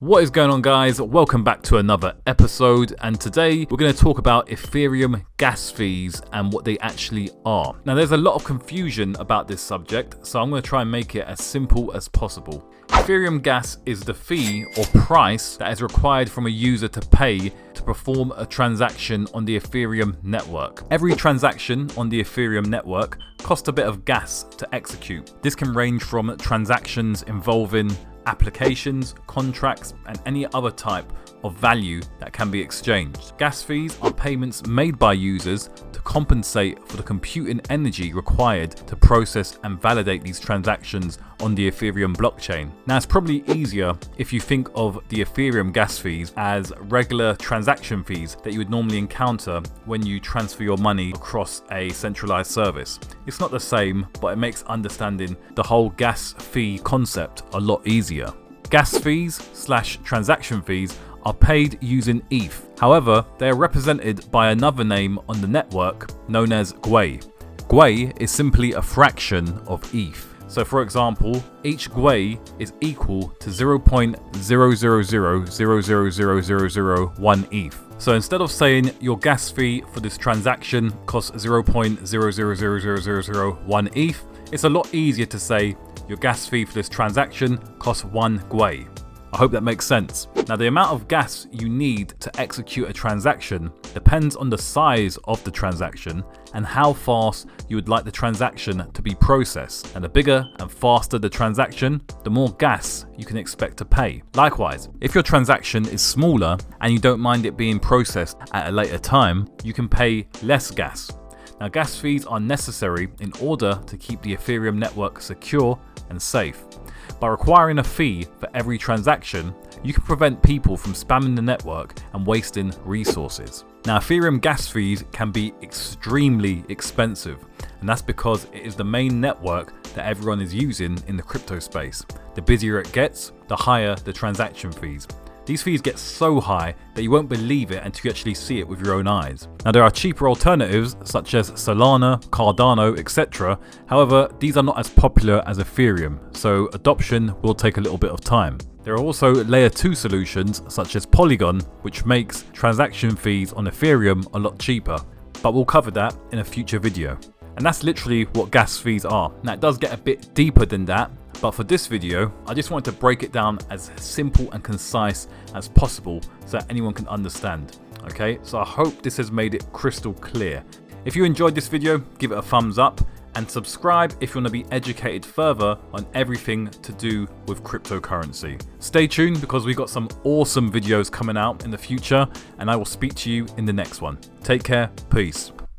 What is going on, guys? Welcome back to another episode, and today we're going to talk about Ethereum gas fees and what they actually are. Now, there's a lot of confusion about this subject, so I'm going to try and make it as simple as possible. Ethereum gas is the fee or price that is required from a user to pay to perform a transaction on the Ethereum network. Every transaction on the Ethereum network costs a bit of gas to execute. This can range from transactions involving applications, contracts, and any other type of value that can be exchanged. Gas fees are payments made by users to compensate for the computing energy required to process and validate these transactions on the Ethereum blockchain. Now, it's probably easier if you think of the Ethereum gas fees as regular transaction fees that you would normally encounter when you transfer your money across a centralized service. It's not the same, but it makes understanding the whole gas fee concept a lot easier. Gas fees / transaction fees are paid using ETH. However, they are represented by another name on the network known as GWEI. GWEI is simply a fraction of ETH. So for example, each GWEI is equal to 0.000000001 ETH. So instead of saying your gas fee for this transaction costs 0.0000001 ETH, it's a lot easier to say your gas fee for this transaction costs 1 GWEI. I hope that makes sense. Now, the amount of gas you need to execute a transaction depends on the size of the transaction and how fast you would like the transaction to be processed. And the bigger and faster the transaction, the more gas you can expect to pay. Likewise, if your transaction is smaller and you don't mind it being processed at a later time, you can pay less gas. Now, gas fees are necessary in order to keep the Ethereum network secure and safe. By requiring a fee for every transaction, you can prevent people from spamming the network and wasting resources. Now, Ethereum gas fees can be extremely expensive, and that's because it is the main network that everyone is using in the crypto space. The busier it gets, the higher the transaction fees. These fees get so high that you won't believe it until you actually see it with your own eyes. Now, there are cheaper alternatives such as Solana, Cardano, etc. However, these are not as popular as Ethereum, so adoption will take a little bit of time. There are also layer 2 solutions such as Polygon, which makes transaction fees on Ethereum a lot cheaper, but we'll cover that in a future video. And that's literally what gas fees are. Now, it does get a bit deeper than that, but for this video, I just wanted to break it down as simple and concise as possible so that anyone can understand. Okay, so I hope this has made it crystal clear. If you enjoyed this video, give it a thumbs up and subscribe if you want to be educated further on everything to do with cryptocurrency. Stay tuned because we've got some awesome videos coming out in the future, and I will speak to you in the next one. Take care, peace.